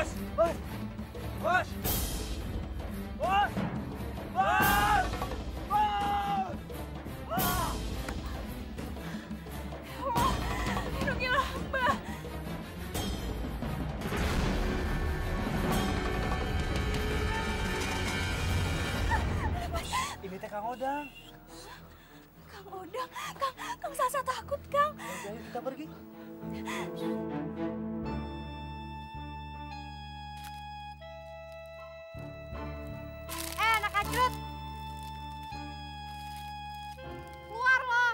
Bos! Bos! Bos! Bos! Bos! Bos! Ah! Lindungilah hamba. Ini teh Kang Odang. Kang Odang, Kang Sasa takut, Kang. Ayo kita pergi. Anak ajrut. Keluar lo.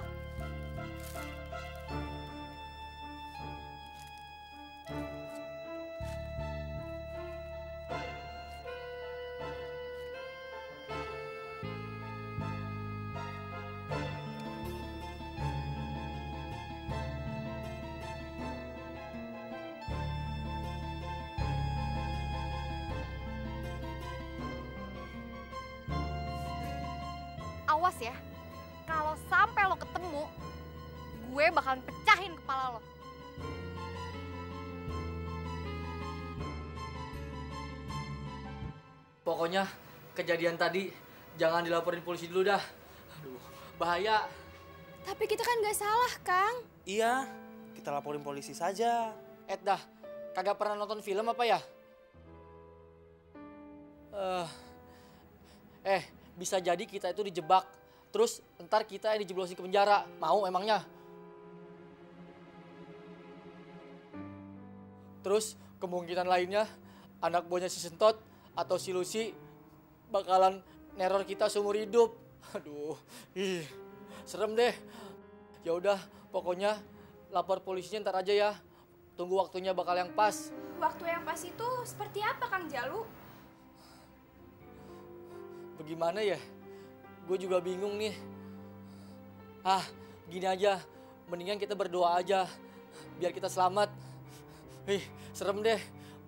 Awas ya, kalau sampai lo ketemu, gue bakalan pecahin kepala lo. Pokoknya kejadian tadi jangan dilaporin polisi dulu dah. Aduh, bahaya. Tapi kita kan nggak salah, Kang. Iya, kita laporin polisi saja. Dah, kagak pernah nonton film apa ya? Bisa jadi kita itu dijebak. Terus ntar kita yang dijeblosin ke penjara. Mau emangnya? Terus kemungkinan lainnya anak buahnya si Sentot atau si Lucy bakalan neror kita seumur hidup. Aduh, serem deh. Ya udah, pokoknya lapor polisinya ntar aja ya. Tunggu waktunya bakal yang pas. Waktu yang pas itu seperti apa, Kang Jalu? Bagaimana ya? Gue juga bingung nih. Gini aja. Mendingan kita berdoa aja. Biar kita selamat. Serem deh.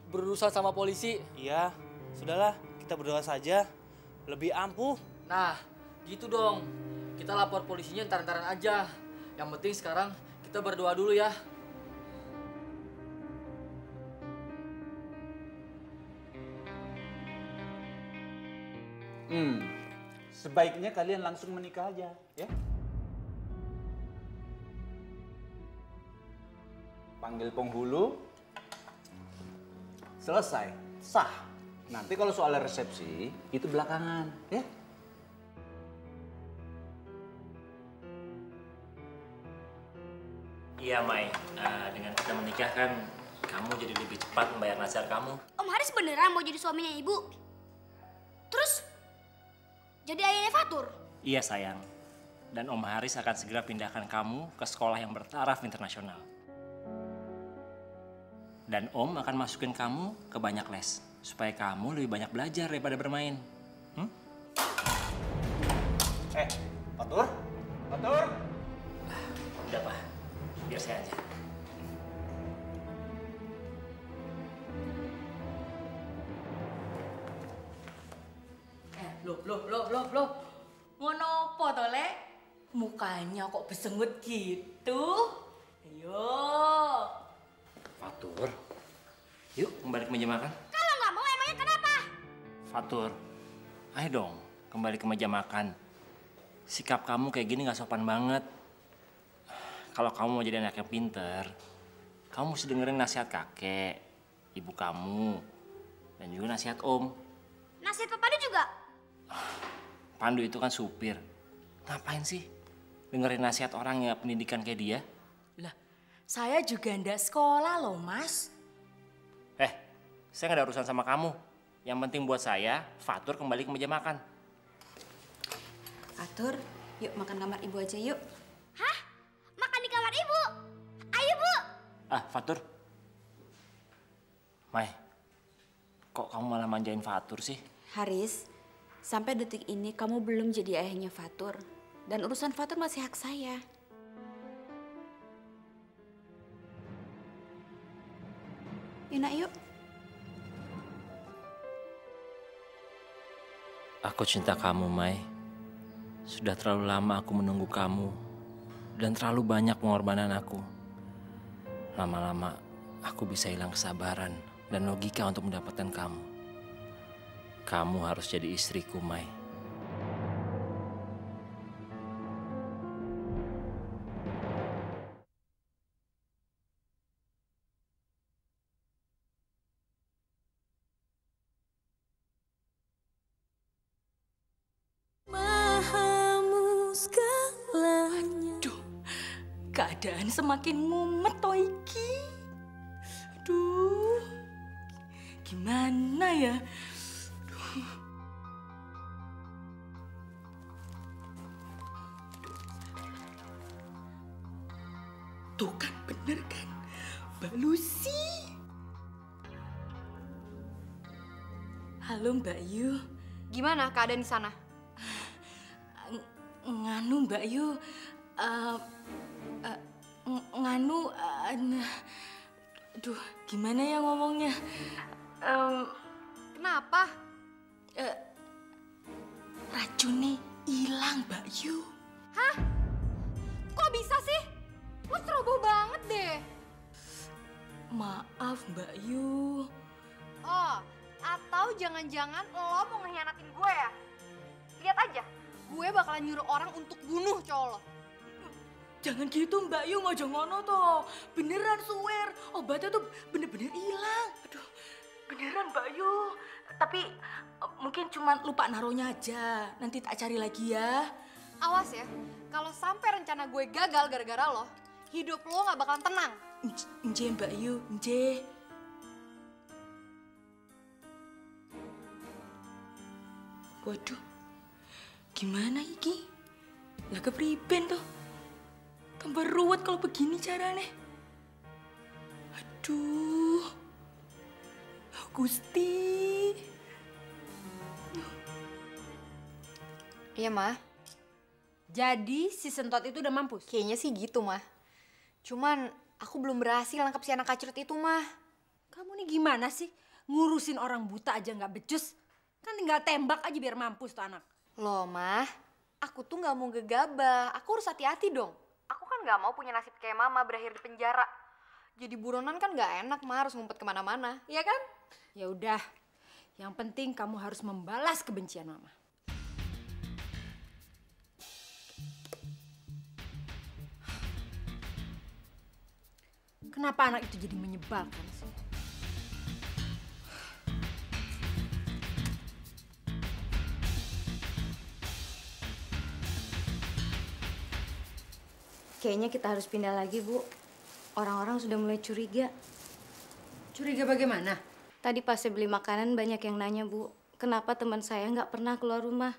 Berurusan sama polisi. Iya, sudahlah. Kita berdoa saja. Lebih ampuh. Nah, gitu dong. Kita lapor polisinya ntar-ntaran aja. Yang penting sekarang kita berdoa dulu ya. Sebaiknya kalian langsung menikah aja, ya. Panggil penghulu, selesai, sah. Nanti kalau soal resepsi, itu belakangan, ya. Iya, Mai. Dengan kita menikah kan, kamu jadi lebih cepat membayar nasihat kamu. Om Haris beneran mau jadi suaminya ibu? Terus jadi ayahnya Fatur? Iya, sayang. Dan Om Haris akan segera pindahkan kamu ke sekolah yang bertaraf internasional. Dan Om akan masukin kamu ke banyak les. Supaya kamu lebih banyak belajar daripada bermain. Fatur? Fatur? Udah, Pak. Biar saya aja. Loh. Ngono apa to, Lek? Mukanya kok besengut gitu? Ayo. Fatur, yuk kembali ke meja makan. Kalau nggak mau emangnya kenapa? Fatur, ayo dong kembali ke meja makan. Sikap kamu kayak gini gak sopan banget. Kalau kamu mau jadi anak yang pinter, kamu mesti dengerin nasihat kakek, ibu kamu, dan juga nasihat Om. Nasihat Pandu juga? Pandu itu kan supir. Ngapain sih dengerin nasihat orang yang pendidikan kayak dia? Lah, saya juga ndak sekolah loh, Mas. Saya gak ada urusan sama kamu. Yang penting buat saya, Fatur kembali ke meja makan. Fatur, yuk makan kamar ibu aja yuk. Hah? Makan di kamar ibu? Ayo, Bu. Fatur. Mai, kok kamu malah manjain Fatur sih? Haris, sampai detik ini kamu belum jadi ayahnya Fatur. Dan urusan Fatur masih hak saya. Yuk nak, yuk. Aku cinta kamu, Mai. Sudah terlalu lama aku menunggu kamu. Dan terlalu banyak pengorbanan aku. Lama-lama aku bisa hilang kesabaran dan logika untuk mendapatkan kamu. Kamu harus jadi istriku, Mai. Keadaan semakin mumet toh iki. Aduh, gimana ya? Aduh. Tuh kan bener kan, Mbak Lucy. Halo Mbak Yu. Gimana keadaan di sana? Nganu Mbak Yu, aduh gimana ya ngomongnya? Kenapa? Racunnya hilang Mbak Yu. Hah? Kok bisa sih? Lo ceroboh banget deh. Maaf Mbak Yu. Oh, atau jangan-jangan lo mau ngehianatin gue ya? Lihat aja, gue bakalan nyuruh orang untuk bunuh cowok lo. Jangan gitu Mbak Yu, ngojo ngono toh. Beneran swear, obatnya tuh bener-bener hilang. Aduh, beneran Mbak Yu. Tapi mungkin cuma lupa naruhnya aja. Nanti tak cari lagi ya. Awas ya, kalau sampai rencana gue gagal gara-gara lo, hidup lo gak bakalan tenang. Nje Mbak Yu, nje. Waduh, gimana iki? Lah kepriben tuh. Tambah ruwet kalau begini caranya. Aduh. Gusti. Iya, Mah. Jadi si Sentot itu udah mampus? Kayaknya sih gitu, Mah. Cuman aku belum berhasil nangkep si anak kacrut itu, Mah. Kamu nih gimana sih? Ngurusin orang buta aja nggak becus. Kan tinggal tembak aja biar mampus tuh anak. Loh, Mah. Aku tuh nggak mau gegabah. Aku harus hati-hati dong. Aku kan nggak mau punya nasib kayak Mama berakhir di penjara. Jadi buronan kan nggak enak, Mah. Harus ngumpet kemana-mana. Iya kan? Ya udah. Yang penting kamu harus membalas kebencian Mama. Kenapa anak itu jadi menyebalkan sih? Kayaknya kita harus pindah lagi, Bu. Orang-orang sudah mulai curiga. Curiga bagaimana? Tadi pas saya beli makanan banyak yang nanya, Bu. Kenapa teman saya nggak pernah keluar rumah?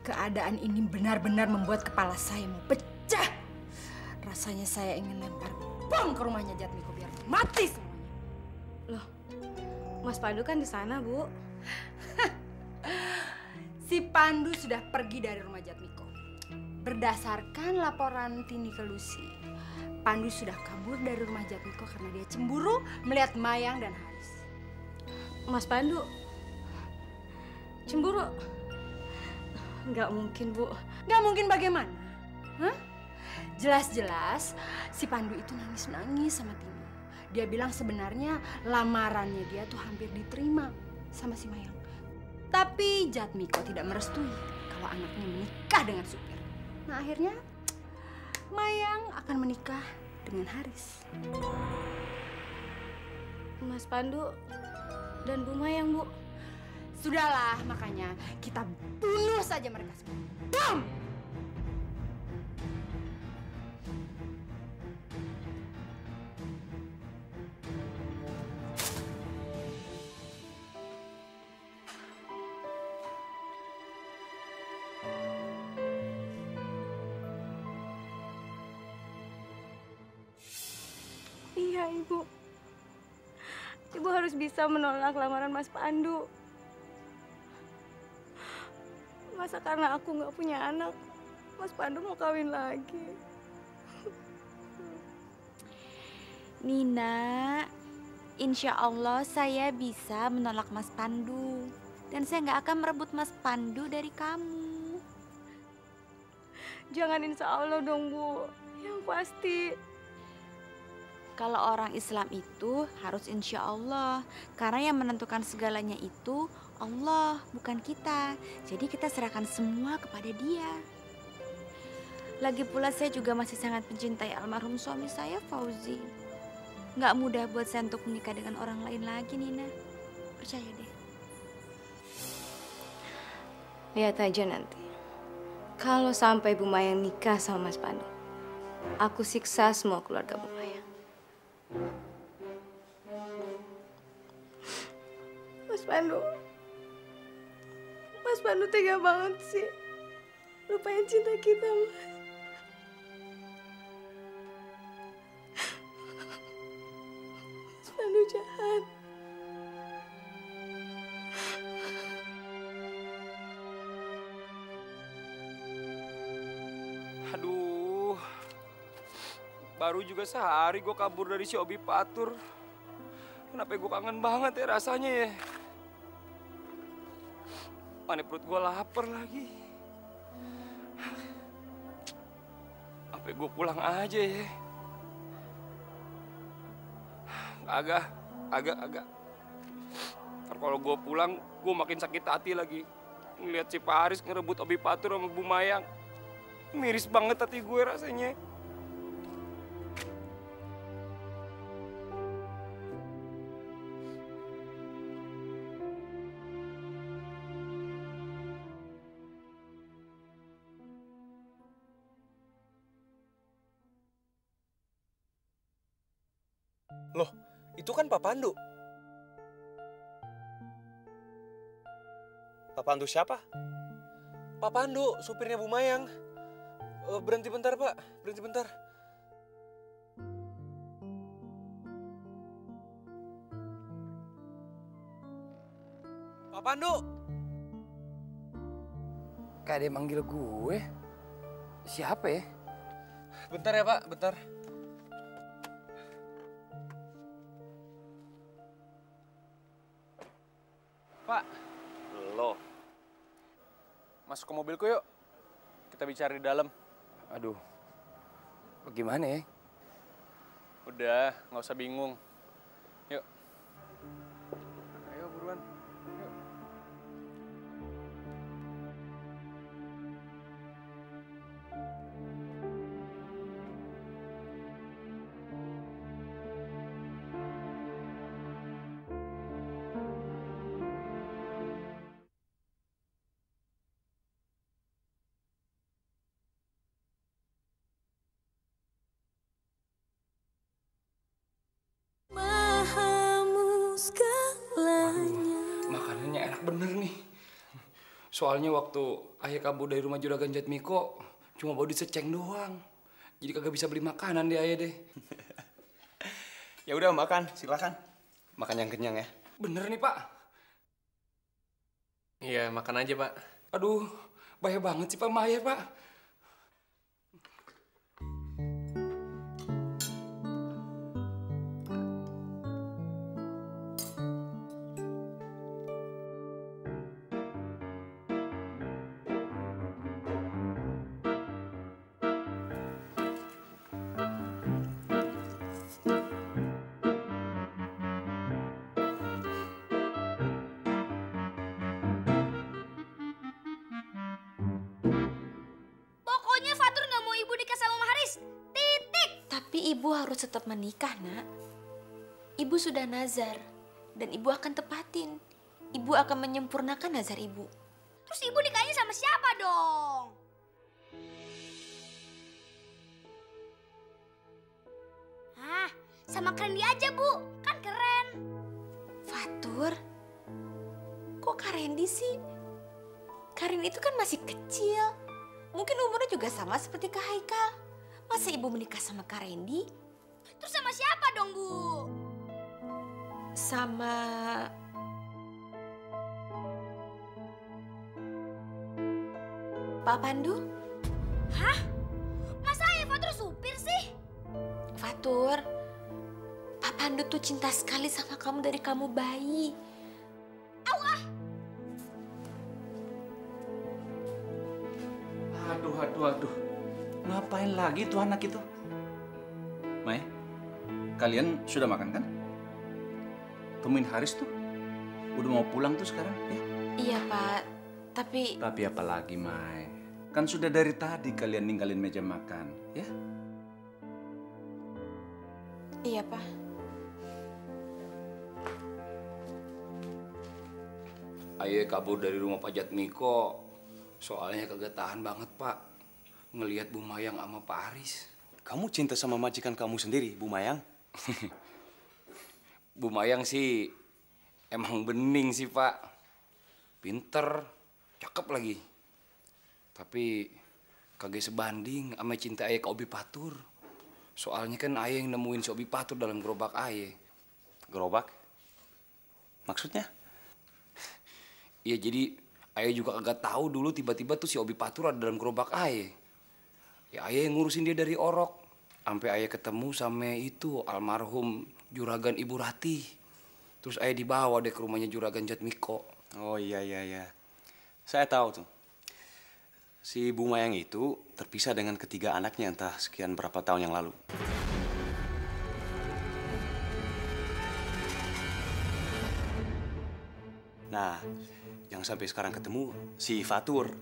Keadaan ini benar-benar membuat kepala saya mau pecah. Rasanya saya ingin lempar bom ke rumahnya Jatmiko biar mati semuanya. Loh, Mas Pandu kan di sana, Bu. Si Pandu sudah pergi dari rumah Jatmiko. Berdasarkan laporan Tini ke Lucy, Pandu sudah kabur dari rumah Jatmiko karena dia cemburu melihat Mayang dan Haris. Mas Pandu cemburu? Nggak mungkin, Bu. Nggak mungkin bagaimana? Hah? Jelas-jelas si Pandu itu nangis-nangis sama Tini. Dia bilang sebenarnya lamarannya dia tuh hampir diterima sama si Mayang. Tapi Jatmiko tidak merestui kalau anaknya menikah dengan supir. Nah akhirnya Mayang akan menikah dengan Haris. Mas Pandu dan Bu Mayang, Bu. Sudahlah, makanya kita bunuh saja mereka semua. Bom! Iya, Ibu. Ibu harus bisa menolak lamaran Mas Pandu. Masa karena aku nggak punya anak, Mas Pandu mau kawin lagi? Nina, insya Allah saya bisa menolak Mas Pandu. Dan saya nggak akan merebut Mas Pandu dari kamu. Jangan insya Allah dong, Bu. Yang pasti. Kalau orang Islam itu harus insya Allah. Karena yang menentukan segalanya itu Allah, bukan kita. Jadi kita serahkan semua kepada Dia. Lagi pula saya juga masih sangat mencintai almarhum suami saya, Fauzi. Nggak mudah buat saya untuk menikah dengan orang lain lagi, Nina. Percaya deh. Lihat aja nanti. Kalau sampai Bu Mayang nikah sama Mas Pandu, aku siksa semua keluarga Bu Mayang. Mas Pandu tega banget sih. Lupain cinta kita, Mas. Mas Pandu jahat. Aduh, baru juga sehari gue kabur dari si Obi Patur. Kenapa gue kangen banget ya rasanya ya? Mana perut gue lapar lagi. Sampai gue pulang aja ya. Agak. Ntar kalau gue pulang, gue makin sakit hati lagi. Ngeliat si Paris ngerebut Obi Patur sama Bu Mayang. Miris banget hati gue rasanya. Loh, itu kan Pak Pandu. Pak Pandu siapa? Pak Pandu, supirnya Bu Mayang. Berhenti bentar, Pak. Berhenti bentar. Pak Pandu! Kayak dia manggil gue. Siapa ya? Bentar ya, Pak. Bentar. Pak. Lo. Masuk ke mobilku yuk. Kita bicara di dalam. Aduh. Bagaimana ya? Udah, nggak usah bingung. Yuk. Ayo buruan. Yuk. Makanannya enak bener nih. Soalnya waktu ayah kabur dari rumah Juragan Jatmiko, cuma bawa diseceng doang. Jadi kagak bisa beli makanan deh ayah deh. Ya udah makan, silakan. Makan yang kenyang ya. Bener nih Pak. Iya, makan aja Pak. Aduh, bahaya banget sih Pak sama ayah Pak. Pokoknya Fatur nggak mau ibu nikah sama Haris. Titik. Tapi ibu harus tetap menikah, Nak. Ibu sudah nazar dan ibu akan tepatin. Ibu akan menyempurnakan nazar ibu. Terus ibu nikahnya sama siapa dong? Hah, sama Kerendi aja Bu, kan keren. Fatur, kok Kak Randy sih? Kak Randy itu kan masih kecil. Mungkin umurnya juga sama seperti Kak Haikal. Masa ibu menikah sama Kak Randy? Terus sama siapa dong Bu? Sama... Pak Pandu? Hah? Masa ayah Fatur supir sih? Fatur, Pak Pandu tuh cinta sekali sama kamu dari kamu bayi. Aduh. Ngapain lagi tuh anak itu? Mai, kalian sudah makan kan? Temuin Haris tuh. Udah mau pulang tuh sekarang, ya? Iya, Pak. Tapi Tapi apa lagi, Mai? Kan sudah dari tadi kalian ninggalin meja makan, ya? iya, Pak. Aye kabur dari rumah Pak Jatmiko. Soalnya kagak tahan banget, Pak. Ngelihat Bu Mayang sama Pak Haris. Kamu cinta sama majikan kamu sendiri, Bu Mayang? Bu Mayang sih emang bening sih, Pak. Pinter, cakep lagi. Tapi kagak sebanding sama cinta Aye ke Obi Patur. Soalnya kan Aye yang nemuin si Obi Patur dalam gerobak Aye. Gerobak? Maksudnya? Iya, jadi Aye juga kagak tahu dulu tiba-tiba tuh si Obi Patur ada dalam gerobak Aye. Ya Aye yang ngurusin dia dari Orok. Sampai Aye ketemu sama itu almarhum Juragan Ibu Ratih. Terus Aye dibawa deh ke rumahnya Juragan Jatmiko. Oh iya. Saya tahu tuh. Si Bu Mayang itu terpisah dengan ketiga anaknya entah sekian berapa tahun yang lalu. Nah, yang sampai sekarang ketemu si Fatur.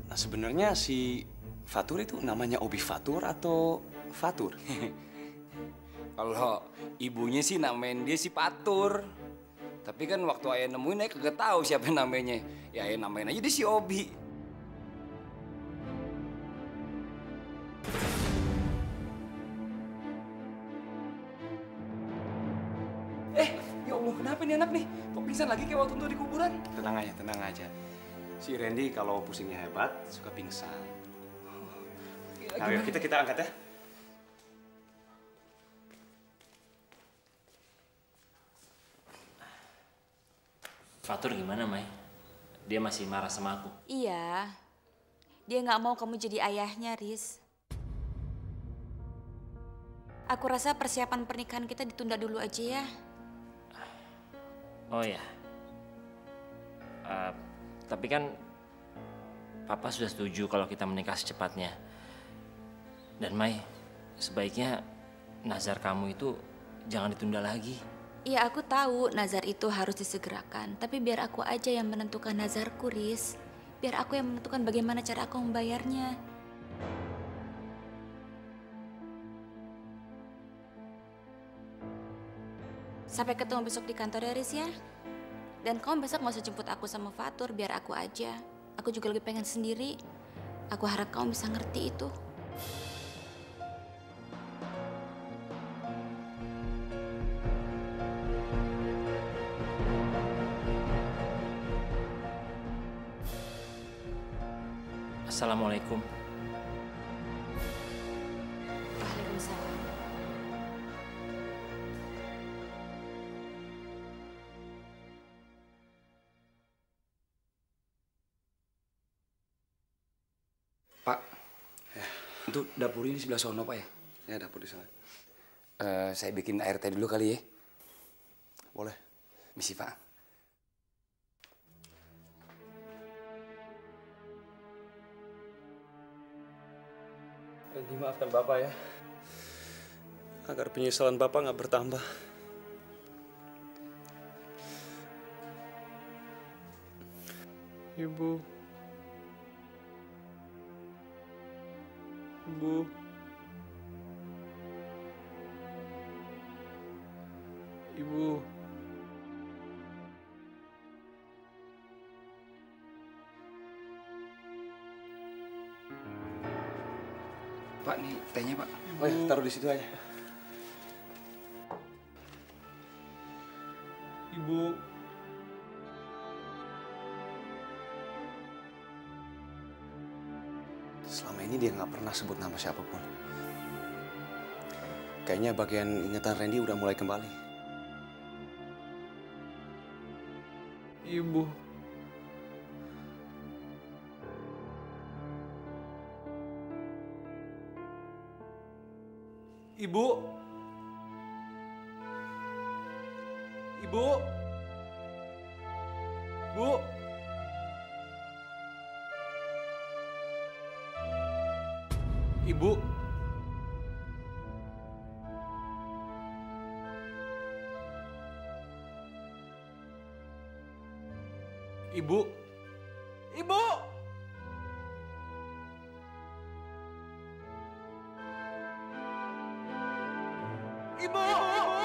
Nah, sebenarnya si Fatur itu namanya Obi Fatur atau Fatur? Kalau ibunya sih namain dia si Patur. Tapi kan waktu Aye nemuin Aye kagak tahu siapa namanya. Ya Aye namain aja dia si Obi. Ya Allah, kenapa nih anak nih? Kok pingsan lagi kayak waktu itu di kuburan? Tenang aja. Si Randy kalau pusingnya hebat suka pingsan. Nah, ayo kita angkat ya. Fatur gimana, Mai? Dia masih marah sama aku. Iya. Dia nggak mau kamu jadi ayahnya, Riz. Aku rasa persiapan pernikahan kita ditunda dulu aja ya. Oh ya. Tapi kan Papa sudah setuju kalau kita menikah secepatnya. Dan Mai, sebaiknya nazar kamu itu jangan ditunda lagi. Iya, aku tahu nazar itu harus disegerakan. Tapi biar aku aja yang menentukan nazarku, Riz. Biar aku yang menentukan bagaimana cara aku membayarnya. Sampai ketemu besok di kantor ya, Riz ya. Dan kamu besok nggak usah jemput aku sama Fatur, biar aku aja. Aku juga lagi pengen sendiri. Aku harap kamu bisa ngerti itu. Assalamualaikum. Waalaikumsalam. Pak, itu dapur ini sebelah sono, Pak ya? Ya, dapur di sana. Saya bikin air teh dulu kali ya. Boleh. Misi, Pak. Randy, maafkan Bapak ya. Agar penyesalan Bapak nggak bertambah. Ibu. Ibu. Ibu. Pak, nih tehnya, Pak. Oh ya, taruh di situ aja. Ibu. Selama ini dia nggak pernah sebut nama siapapun. Kayaknya bagian ingatan Randy udah mulai kembali. Ibu. Ibu. Ibu. Bu. Ibu. Ibu. Ibu. Ibu. Ibu.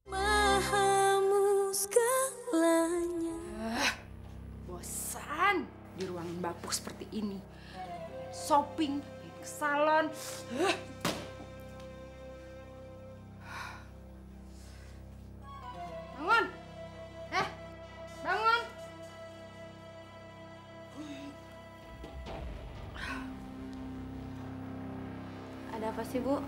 Mahamu segalanya. Bosan di ruangan bapuk seperti ini. Shopping, ke salon. Bangun. Bangun. Ada apa sih, Bu?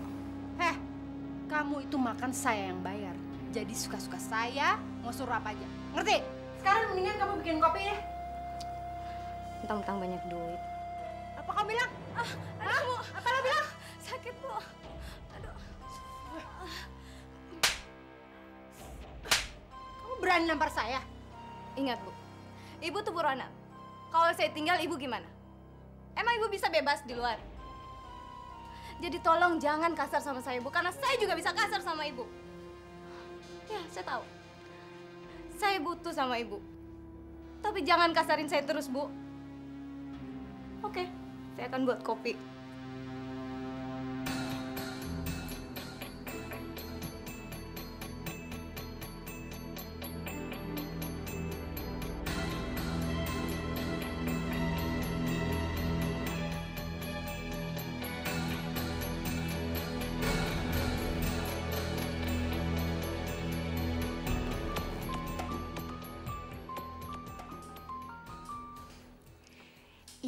Kamu itu makan saya yang bayar. Jadi suka-suka saya, mau suruh apa aja. Ngerti? Sekarang mendingan kamu bikin kopi deh. Mentang-mentang banyak duit. Apa kamu bilang? Aduh, Bu. Apa lo bilang? Sakit, Bu. Aduh. Kamu berani nampar saya? Ingat, Bu. Ibu tuh buronan. Kalau saya tinggal, Ibu gimana? Emang Ibu bisa bebas di luar? Jadi tolong jangan kasar sama saya, Bu. Karena saya juga bisa kasar sama Ibu. Ya, saya tahu. Saya butuh sama Ibu. Tapi jangan kasarin saya terus, Bu. Oke, saya akan buat kopi.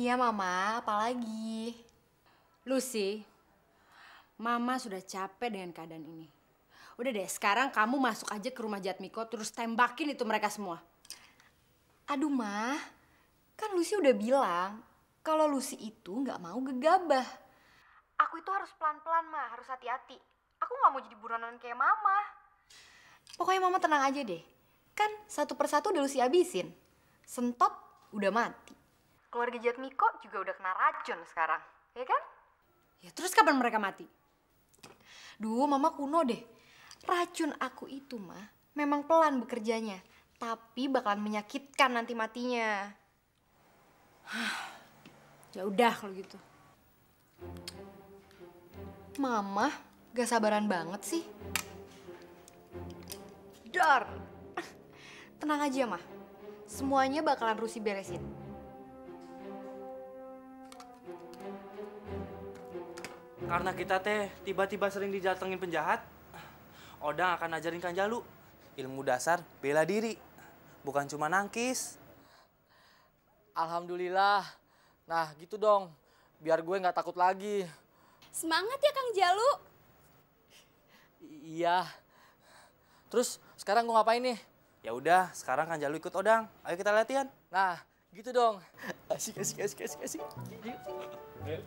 Iya Mama, apalagi? Lucy, Mama sudah capek dengan keadaan ini. Udah deh, sekarang kamu masuk aja ke rumah Jatmiko terus tembakin itu mereka semua. Aduh Ma, kan Lucy udah bilang kalau Lucy itu nggak mau gegabah. Aku itu harus pelan-pelan Ma, harus hati-hati. Aku nggak mau jadi buronan kayak Mama. Pokoknya Mama tenang aja deh. Kan satu persatu udah Lucy habisin. Sentot udah mati. Keluarga Jatmiko juga udah kena racun sekarang, ya kan? Ya terus kapan mereka mati? Duh, Mama kuno deh. Racun aku itu mah memang pelan bekerjanya, tapi bakalan menyakitkan nanti matinya. Ya udah kalau gitu. Mama, gak sabaran banget sih. Dar. Tenang aja, Mah. Semuanya bakalan Rusi beresin. Karena kita teh tiba-tiba sering didatengin penjahat, Odang akan ajarin Kang Jalu ilmu dasar bela diri, bukan cuma nangkis. Alhamdulillah. Nah gitu dong, biar gue nggak takut lagi. Semangat ya Kang Jalu. Iya. Terus sekarang gue ngapain nih? Ya udah, sekarang Kang Jalu ikut Odang. Ayo kita latihan. Nah, gitu dong. Asik. Ayo.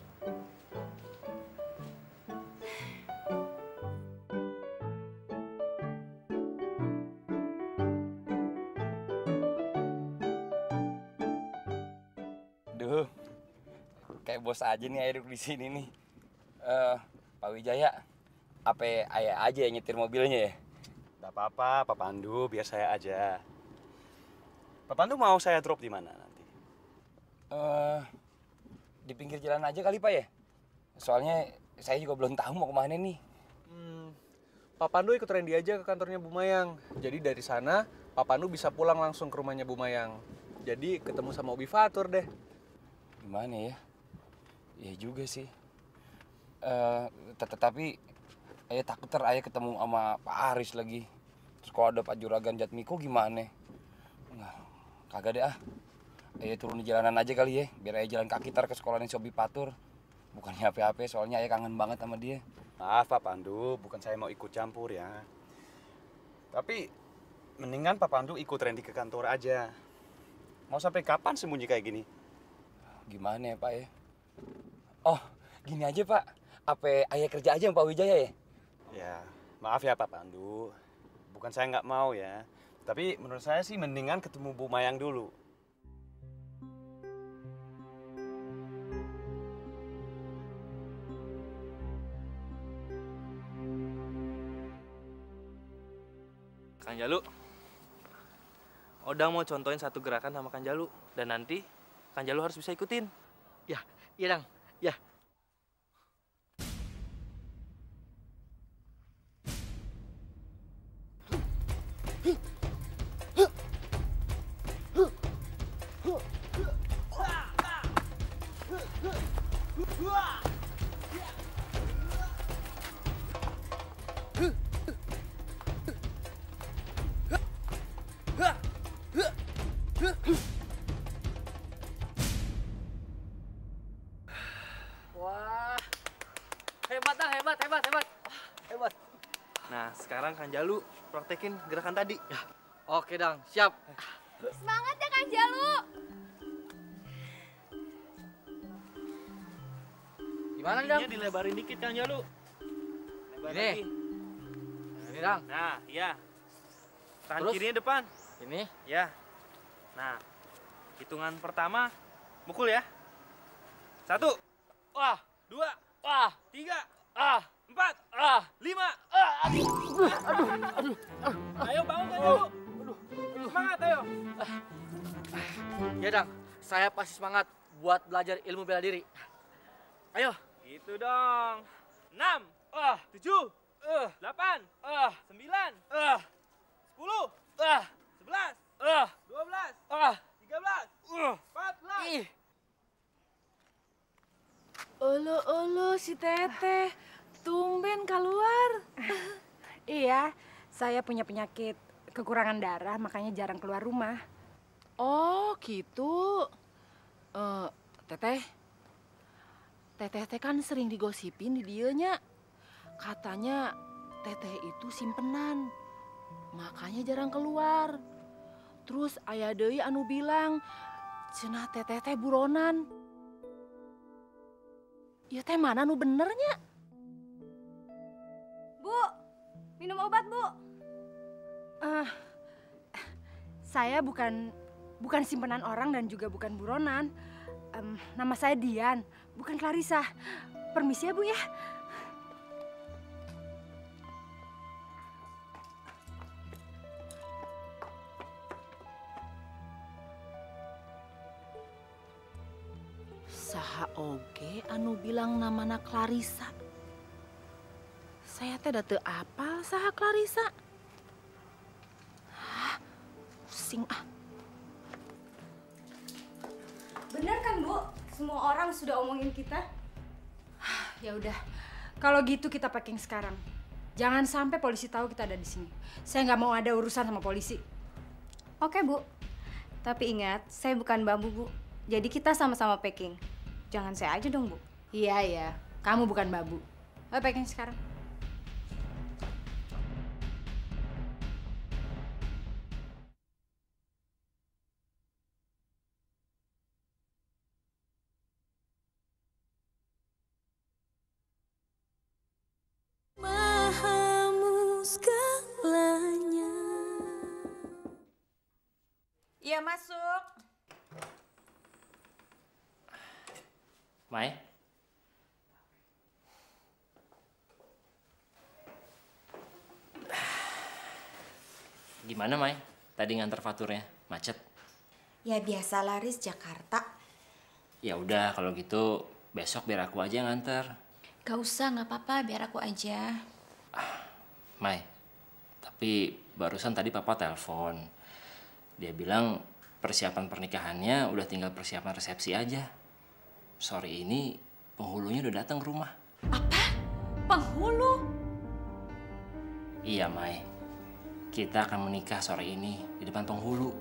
Duh, kayak bos aja nih ayah duduk di sini nih. Pak Wijaya, apa ayah aja yang nyetir mobilnya ya? Gak apa-apa, Pak Pandu, biar saya aja. Pak Pandu mau saya drop di mana nanti? Di pinggir jalan aja kali Pak ya? Soalnya saya juga belum tahu mau kemana nih. Pak Pandu ikut Randy aja ke kantornya Bu Mayang. Jadi dari sana, Pak Pandu bisa pulang langsung ke rumahnya Bu Mayang. Jadi ketemu sama Obi Fatur deh. Gimana ya? Ya juga sih. Tetapi ayah takut ayah ketemu sama Pak Aris lagi. Terus kalau ada Pak Juragan Jatmiko gimana? Nggak, kagak deh ah. Ayah turun di jalanan aja kali ya, biar ayah jalan kaki tar ke sekolahnya si Obi Fatur. Bukannya apa-apa, soalnya ayah kangen banget sama dia. Maaf Pak Pandu, bukan saya mau ikut campur ya. Tapi mendingan Pak Pandu ikut Randy ke kantor aja. Mau sampai kapan sembunyi kayak gini? Gimana ya Pak ya? Oh, gini aja Pak. Apa ayah kerja aja sama Pak Wijaya ya? Ya, maaf ya Pak Pandu. Bukan saya nggak mau ya. Tapi menurut saya sih mendingan ketemu Bu Mayang dulu. Kang Jalu, Odang mau contohin satu gerakan sama Kang Jalu. Dan nanti Kang Jalu harus bisa ikutin. Ya, iya Dang. Ya. Wah, hebat Dang, hebat. Hebat. Nah, sekarang Kang Jalu praktekin gerakan tadi. Ya, oke Dang, siap. Semangat ya Kang Jalu. Gimana Dang? Kakinya dilebarin dikit Kang Jalu. Lebar Ini. lagi. Ini Dang. Nah, iya. Tangan Terus? kirinya depan. Ini. Ya. Nah, hitungan pertama, mukul ya. 1. Wah, 2. Wah, 3. 4. 5. Ayo bangun Kang Jalu. Semangat ayo. Ya Dang, saya pasti semangat buat belajar ilmu bela diri. Ayo. Gitu dong. 6. 7. 8. 9. 10. 11. 12. 13. 14. Olo si Teteh, tumben keluar. Iya, saya punya penyakit kekurangan darah, makanya jarang keluar rumah. Oh gitu. Teteh kan sering digosipin di dianya. Katanya Teteh itu simpenan, makanya jarang keluar. Terus aya deui anu bilang, cenah Teteh teh buronan. Ya teh mana nu benernya? Bu, minum obat Bu. Saya bukan simpenan orang dan juga bukan buronan. Nama saya Dian, bukan Clarissa. Permisi ya Bu ya. Saha oge anu bilang namana Clarissa. Saya teh da teu apal saha Clarissa. Pusing ah. Bener kan Bu? Semua orang sudah omongin kita. Ya udah, kalau gitu kita packing sekarang. Jangan sampai polisi tahu kita ada di sini. Saya nggak mau ada urusan sama polisi. Oke Bu. Tapi ingat, saya bukan bambu Bu. Jadi kita sama-sama packing. Jangan saya aja dong Bu. Iya, kamu bukan babu. Ayo packing sekarang. Iya masuk. Mai? Gimana, Mai? Tadi nganter faturnya, macet? Ya biasa laris Jakarta. Ya udah, kalau gitu besok biar aku aja yang nganter. Gak usah, gak apa-apa, biar aku aja. Mai, tapi barusan tadi papa telepon. Dia bilang persiapan pernikahannya udah tinggal persiapan resepsi aja. Sore ini penghulunya udah datang ke rumah. Apa? Penghulu? Iya, Mai. Kita akan menikah sore ini di depan penghulu.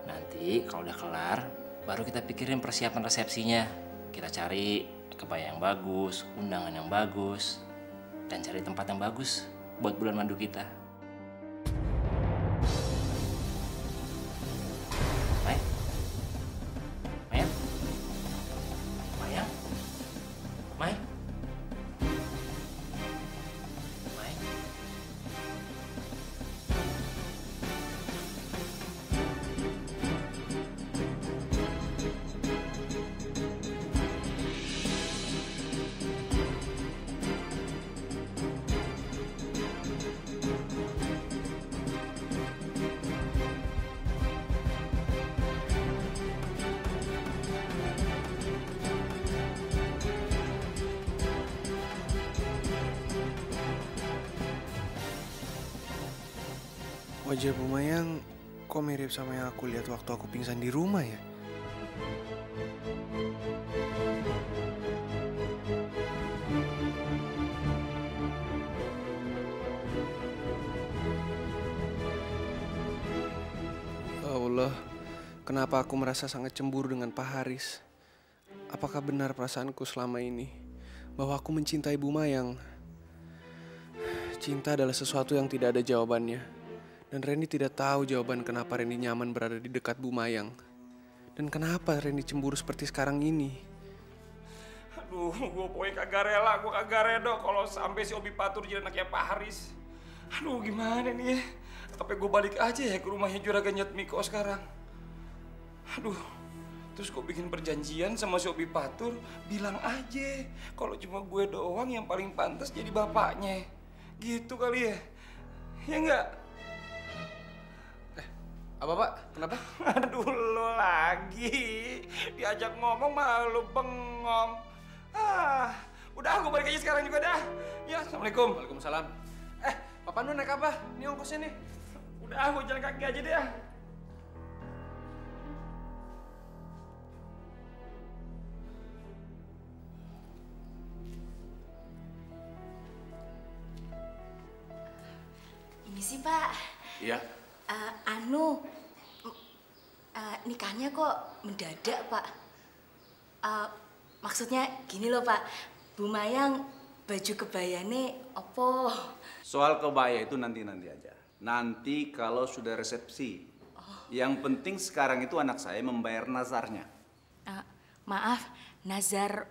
Nanti kalau udah kelar, baru kita pikirin persiapan resepsinya. Kita cari kebaya yang bagus, undangan yang bagus, dan cari tempat yang bagus buat bulan madu kita. Mayang? Mayang? Mayang? Mayang? Mayang? Wajah Bu Mayang kok mirip sama yang aku lihat waktu aku pingsan di rumah ya? Ya Allah, kenapa aku merasa sangat cemburu dengan Pak Haris? Apakah benar perasaanku selama ini bahwa aku mencintai Bu Mayang? Cinta adalah sesuatu yang tidak ada jawabannya. Dan Randy tidak tahu jawaban kenapa Randy nyaman berada di dekat Bu Mayang. Dan kenapa Randy cemburu seperti sekarang ini. Aduh, gue pokoknya kagak rela, gue kagak redo kalau sampai si Obi Patur jadi anaknya Pak Haris. Aduh, gimana nih ya? Apa gue balik aja ya ke rumahnya Juragan Yatmiko sekarang? Aduh, terus gue bikin perjanjian sama si Obi Patur, bilang aja kalau cuma gue doang yang paling pantas jadi bapaknya. Gitu kali ya? Ya enggak? Apa Pak? Kenapa? Aduh, lo lagi. Diajak ngomong malah lo bengong. Udah aku balik aja sekarang juga dah. Ya, Assalamualaikum. Waalaikumsalam. Pak Pandu naik apa? Ini ongkosnya nih. Udah aku jalan kaki aja deh. Ini sih Pak. Iya. Nikahnya kok mendadak Pak. Maksudnya gini loh Pak, Bu Mayang baju kebayane opo? Soal kebaya itu nanti-nanti aja. Nanti kalau sudah resepsi. Yang penting sekarang itu anak saya membayar nazarnya. Maaf, nazar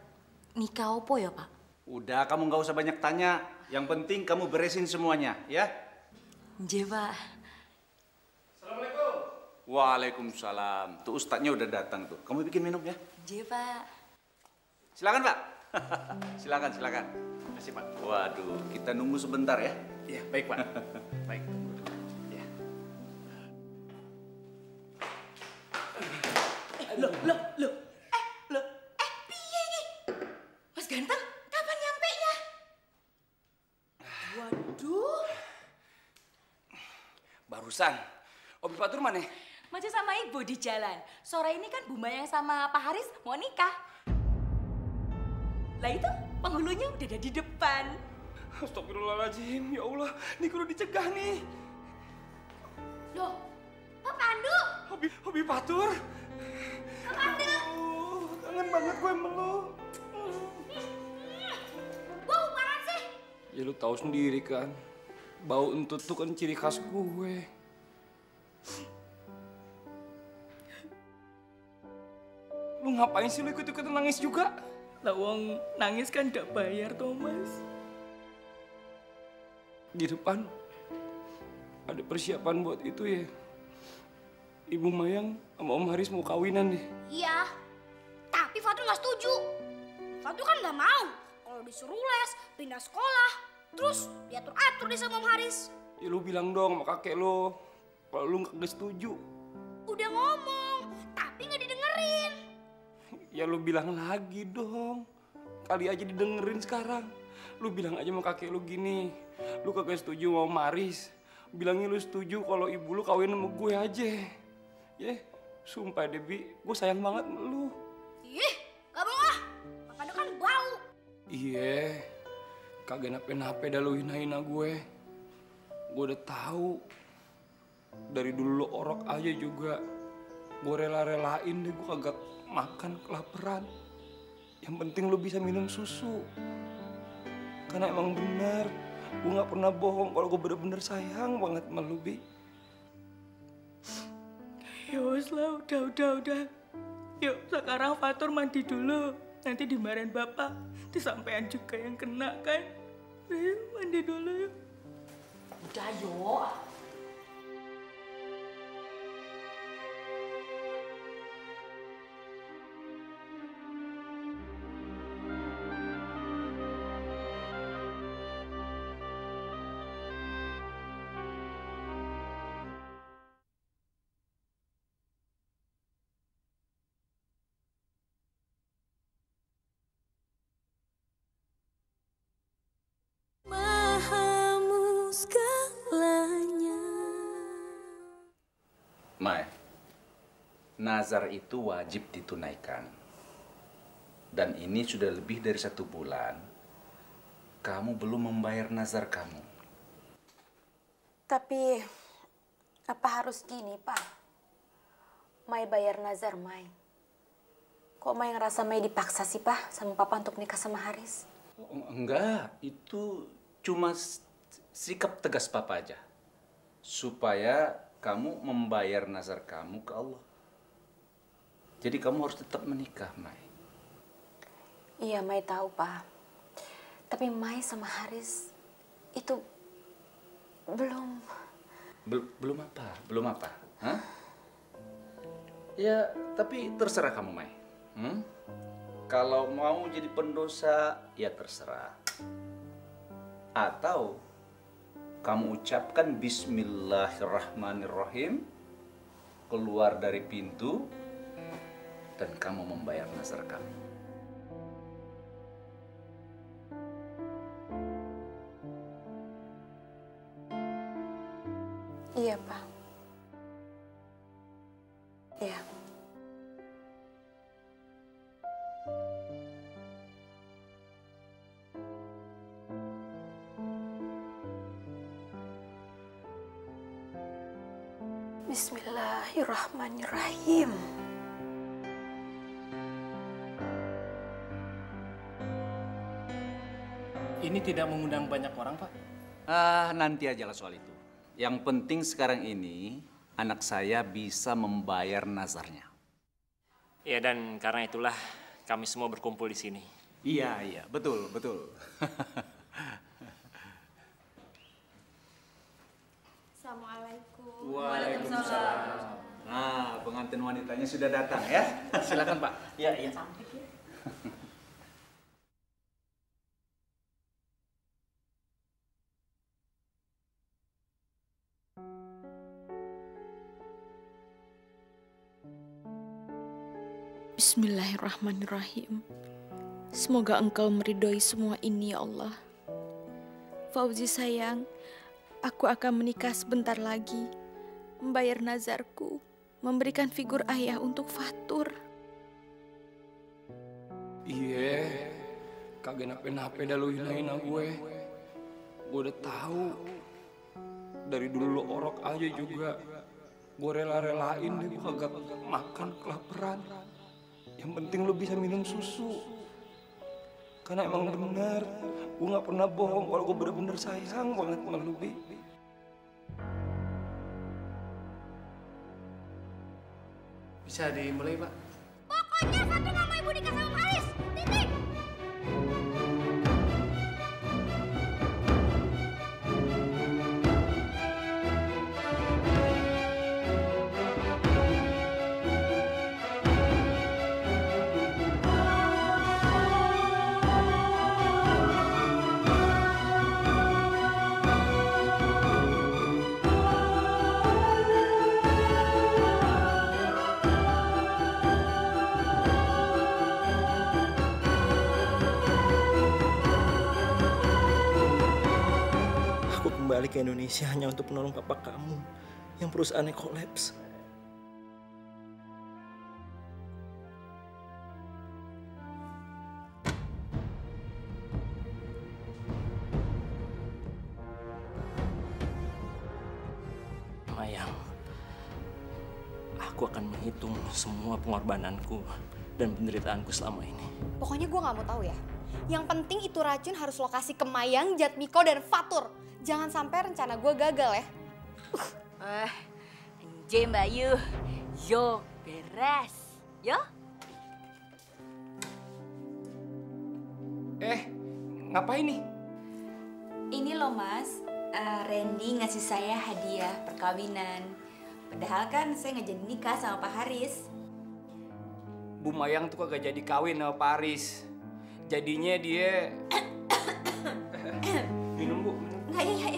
nikah opo ya Pak? Udah, kamu nggak usah banyak tanya. Yang penting kamu beresin semuanya, ya? Nggih Pak. Assalamualaikum. Waalaikumsalam. Tuh ustadznya udah datang tuh. Kamu bikin minum ya? Nggih Pak. Silakan Pak. Silakan, silakan. Terima kasih Pak. Waduh, kita nunggu sebentar ya. Iya, baik Pak. Baik. Ya. Loh. Piye iki? Mas Ganteng, kapan nyampenya? Waduh. Barusan. Obi Patur mana? Masih sama ibu di jalan. Sore ini kan Bu Mayang sama Pak Haris mau nikah. Lah itu penghulunya udah ada di depan. Astagfirullahaladzim, ya Allah, ini kudu dicegah nih. Loh, Pak Pandu. Obi Patur. Pak Pandu. Kangen banget gue sama lo. Bau parah sih. Ya lu tahu sendiri kan, bau entut tuh kan ciri khas gue. Lu ngapain sih lu ikut-ikutan nangis juga? Lawang nangis kan gak bayar, Thomas. Di depan ada persiapan buat itu ya. Ibu Mayang sama Om Haris mau kawinan nih. Iya, tapi Fatur nggak setuju. Fatur kan nggak mau kalau disuruh les, pindah sekolah, terus diatur-atur deh sama Om Haris. Ya lu bilang dong sama kakek lo, kalau lu nggak setuju. Udah ngomong, tapi nggak didengerin. Ya lu bilang lagi dong, kali aja didengerin sekarang. Lu bilang aja sama kakek lu gini, lu kagak setuju sama Om Haris. Bilangnya lu setuju kalau ibu lu kawin sama gue aja. Ya, sumpah deh Bi, gue sayang banget sama lu. Ih, gak mau ah, makanya kan bau. Iya, kagak nape-nape dah lu hina-hina gue. Gue udah tahu. Dari dulu lu orok aja juga. Gue rela-relain deh, gue kagak makan kelaparan. Yang penting lu bisa minum susu. Karena emang benar, gue gak pernah bohong kalau gue bener-bener sayang banget sama lu, Bi. Ya wes lah, udah. Yuk sekarang Fatur mandi dulu. Nanti dimarahin bapak. Disampean juga yang kena kan. Mandi dulu yuk. Udah yuk. Mai, nazar itu wajib ditunaikan. Dan ini sudah lebih dari 1 bulan. Kamu belum membayar nazar kamu. Tapi, apa harus gini, Pak? Mai bayar nazar, Mai. Kok Mai ngerasa Mai dipaksa sih, Pak, sama Papa untuk nikah sama Haris? Enggak, itu cuma sikap tegas Papa aja. Supaya kamu membayar nazar kamu ke Allah. Jadi kamu harus tetap menikah, Mai. Iya, Mai tahu, Pak. Tapi Mai sama Haris itu belum... Belum apa? Belum apa? Hah? Ya, tapi terserah kamu, Mai. Kalau mau jadi pendosa, ya terserah. Atau kamu ucapkan Bismillahirrahmanirrahim, keluar dari pintu, dan kamu membayar nazar kamu. Iya, Pak. Iya. Bismillahirrahmanirrahim. Ini tidak mengundang banyak orang, Pak? Nanti aja lah soal itu. Yang penting sekarang ini, anak saya bisa membayar nazarnya. Ya, dan karena itulah kami semua berkumpul di sini. Iya, betul. Assalamualaikum. Waalaikumsalam. Nah, pengantin wanitanya sudah datang ya. Silakan, Pak. Iya. Cantik ya. Bismillahirrahmanirrahim. Semoga Engkau meridhoi semua ini, ya Allah. Fauzi sayang, aku akan menikah sebentar lagi, membayar nazarku, memberikan figur ayah untuk Fatur. Iya, kagak nape-nape dah lu hina-hina gue. Gue udah tahu. Dari dulu lu orok aja juga. Gue rela-relain deh, gue kagak makan kelaparan. Yang penting lu bisa minum susu. Karena emang benar, gue gak pernah bohong kalau gue bener-bener sayang banget sama lu, Bi. Bisa dimulai, Pak? Pokoknya Fatur nggak mau ibu nikah sama Haris. Titik. Kembali ke Indonesia hanya untuk menolong papa kamu yang perusahaannya kolaps. Mayang, aku akan menghitung semua pengorbananku dan penderitaanku selama ini. Pokoknya gue nggak mau tahu ya. Yang penting itu racun harus lokasi ke Mayang, Jatmiko, dan Fatur. Jangan sampai rencana gue gagal ya. Anjay Mbak Yu. Yo, beres. Yo. Ngapain nih? Ini loh Mas, Randy ngasih saya hadiah perkawinan. Padahal kan saya nggak jadi nikah sama Pak Haris. Bu Mayang tuh kagak jadi kawin sama Pak Haris. Jadinya dia... minum Bu. Nggak, ya.